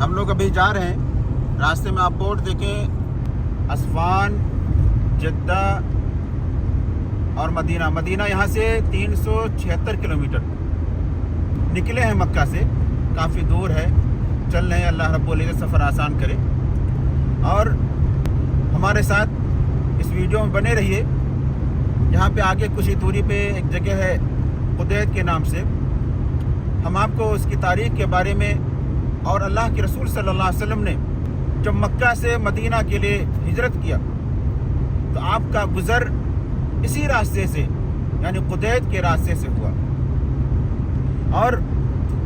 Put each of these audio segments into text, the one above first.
ہم لوگ ابھی جا رہے ہیں، راستے میں آپ بورڈ دیکھیں، اسفان، جدہ اور مدینہ یہاں سے 376 کلومیٹر نکلے ہیں مکہ سے، کافی دور ہے، چل رہے ہیں۔ اللہ رب العزت سفر آسان کرے، اور ہمارے ساتھ اس ویڈیو میں بنے رہیے۔ یہاں پہ آگے کچھ ہی دوری پہ ایک جگہ ہے قدید کے نام سے، ہم آپ کو اس کی تاریخ کے بارے میں اور اللہ کے رسول صلی اللہ علیہ وسلم نے جب مکہ سے مدینہ کے لیے ہجرت کیا تو آپ کا گزر اسی راستے سے یعنی قدید کے راستے سے ہوا، اور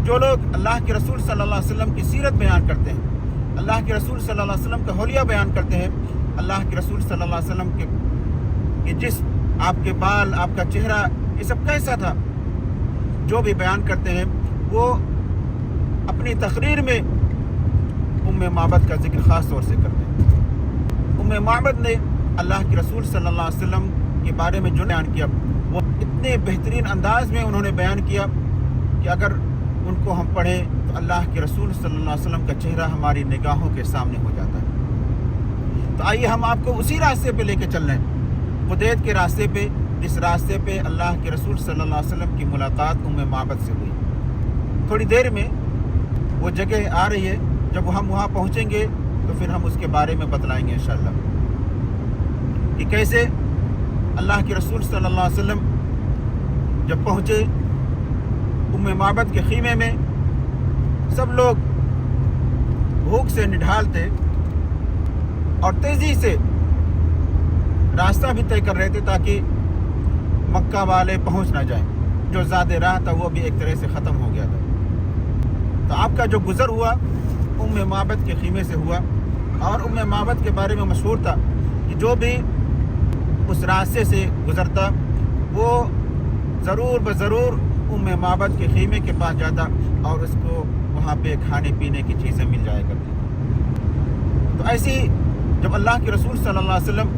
جو لوگ اللہ کے رسول صلی اللہ علیہ وسلم کی سیرت بیان کرتے ہیں، اللہ کے رسول صلی اللہ علیہ وسلم کا حلیہ بیان کرتے ہیں، اللہ کے رسول صلی اللہ علیہ وسلم کے جسم، آپ کے بال، آپ کا چہرہ، یہ سب کیسا تھا، جو بھی بیان کرتے ہیں، وہ اپنی تقریر میں معبد کا ذکر خاص طور سے کرتے ہیں۔ معبد نے اللہ کے رسول صلی اللہ علیہ وسلم کے بارے میں جو بیان کیا وہ اتنے بہترین انداز میں انہوں نے بیان کیا کہ اگر ان کو ہم پڑھیں تو اللہ کے رسول صلی اللہ علیہ وسلم کا چہرہ ہماری نگاہوں کے سامنے ہو جاتا ہے۔ تو آئیے ہم آپ کو اسی راستے پہ لے کے چل رہے ہیں، قدید کے راستے پہ، جس راستے پہ اللہ کے رسول صلی اللہ علیہ وسلم کی ملاقات معبد سے ہوئی۔ تھوڑی دیر میں وہ جگہ آ رہی ہے، جب ہم وہاں پہنچیں گے تو پھر ہم اس کے بارے میں بتلائیں گے انشاءاللہ کہ کیسے اللہ کے رسول صلی اللہ علیہ وسلم جب پہنچے معبد کے خیمے میں، سب لوگ بھوک سے نڈھال تھے اور تیزی سے راستہ بھی طے کر رہے تھے تاکہ مکہ والے پہنچ نہ جائیں۔ جو زیادہ راہ تھا وہ بھی ایک طرح سے ختم ہو گیا تھا۔ تو آپ کا جو گزر ہوا معبد کے خیمے سے ہوا، اور معبد کے بارے میں مشہور تھا کہ جو بھی اس راستے سے گزرتا وہ ضرور بضرور معبد کے خیمے کے پاس جاتا اور اس کو وہاں پہ کھانے پینے کی چیزیں مل جایا کرتی۔ تو ایسی جب اللہ کے رسول صلی اللہ علیہ وسلم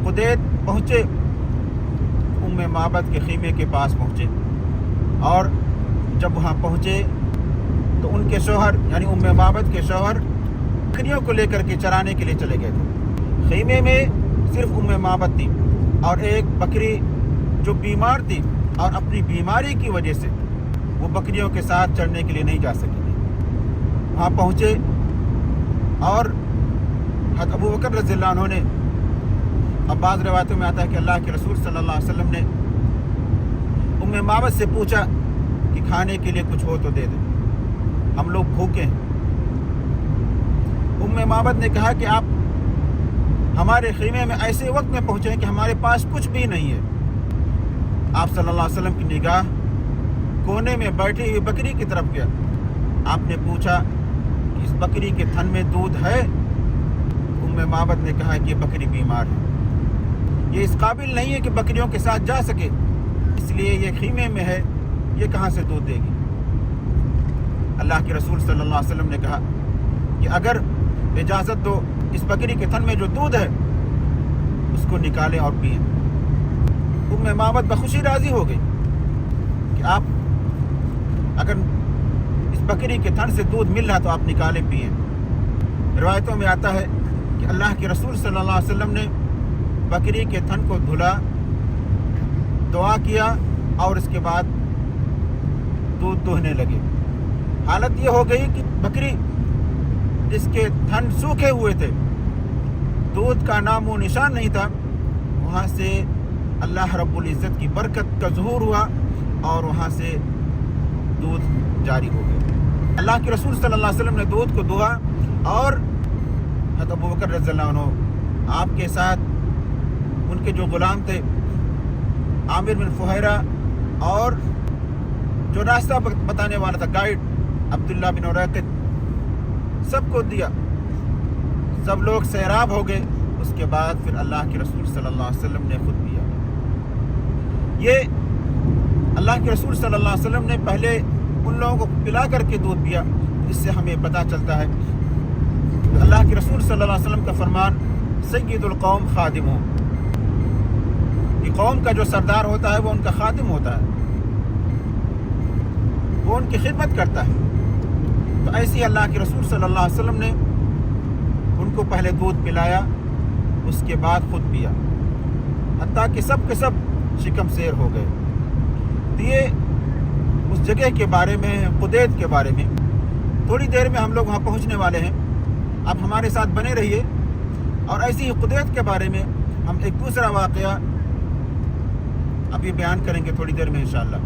قدید پہنچے، معبد کے خیمے کے پاس پہنچے، اور جب وہاں پہنچے تو ان کے شوہر یعنی معبد کے شوہر بکریوں کو لے کر کے چرانے کے لیے چلے گئے تھے۔ خیمے میں صرف معبد تھی، اور ایک بکری جو بیمار تھی اور اپنی بیماری کی وجہ سے وہ بکریوں کے ساتھ چرنے کے لیے نہیں جا سکی تھی۔ وہاں پہنچے، اور حضرت ابو بکر رضی اللہ عنہ نے، اب بعض روایتوں میں آتا ہے کہ اللہ کے رسول صلی اللہ علیہ وسلم نے معبد سے پوچھا کہ کھانے کے لیے کچھ ہو تو دے دیں، ہم لوگ بھوکے ہیں۔ معبد نے کہا کہ آپ ہمارے خیمے میں ایسے وقت میں پہنچے ہیں کہ ہمارے پاس کچھ بھی نہیں ہے۔ آپ صلی اللہ علیہ وسلم کی نگاہ کونے میں بیٹھی ہوئی بکری کی طرف گیا۔ آپ نے پوچھا کہ اس بکری کے تھن میں دودھ ہے؟ معبد نے کہا کہ یہ بکری بیمار ہے، یہ اس قابل نہیں ہے کہ بکریوں کے ساتھ جا سکے، اس لیے یہ خیمے میں ہے، یہ کہاں سے دودھ دے گی؟ اللہ کے رسول صلی اللہ علیہ وسلم نے کہا کہ اگر اجازت دو، اس بکری کے تھن میں جو دودھ ہے اس کو نکالیں اور پئیں۔ معبد بخوشی راضی ہو گئی کہ آپ اگر اس بکری کے تھن سے دودھ مل رہا تو آپ نکالیں پئیں۔ روایتوں میں آتا ہے کہ اللہ کے رسول صلی اللہ علیہ وسلم نے بکری کے تھن کو دھلا، دعا کیا، اور اس کے بعد دودھ دوہنے لگے۔ حالت یہ ہو گئی کہ بکری جس کے تھن سوکھے ہوئے تھے، دودھ کا نام و نشان نہیں تھا، وہاں سے اللہ رب العزت کی برکت کا ظہور ہوا اور وہاں سے دودھ جاری ہو گیا۔ اللہ کے رسول صلی اللہ علیہ وسلم نے دودھ کو دھوا، اور حضرت ابو بکر رضی اللہ عنہ آپ کے ساتھ ان کے جو غلام تھے عامر بن فہیرہ، اور جو راستہ بتانے والا تھا گائیڈ عبداللہ بن عریقط، سب کو دیا۔ سب لوگ سیراب ہو گئے۔ اس کے بعد پھر اللہ کے رسول صلی اللہ علیہ وسلم نے خود پیا۔ یہ اللہ کے رسول صلی اللہ علیہ وسلم نے پہلے ان لوگوں کو پلا کر کے دودھ پیا، جس سے ہمیں پتہ چلتا ہے اللہ کے رسول صلی اللہ علیہ وسلم کا فرمان سید القوم خادموں، کہ قوم کا جو سردار ہوتا ہے وہ ان کا خادم ہوتا ہے، وہ ان کی خدمت کرتا ہے۔ تو ایسے ہی اللہ کے رسول صلی اللہ علیہ وسلم نے ان کو پہلے دودھ پلایا، اس کے بعد خود پیا، حتیٰ کہ سب کے سب شکم سیر ہو گئے۔ تو یہ اس جگہ کے بارے میں، قدید کے بارے میں، تھوڑی دیر میں ہم لوگ وہاں پہنچنے والے ہیں، آپ ہمارے ساتھ بنے رہیے۔ اور ایسی ہی قدید کے بارے میں ہم ایک دوسرا واقعہ ابھی بیان کریں گے تھوڑی دیر میں انشاءاللہ۔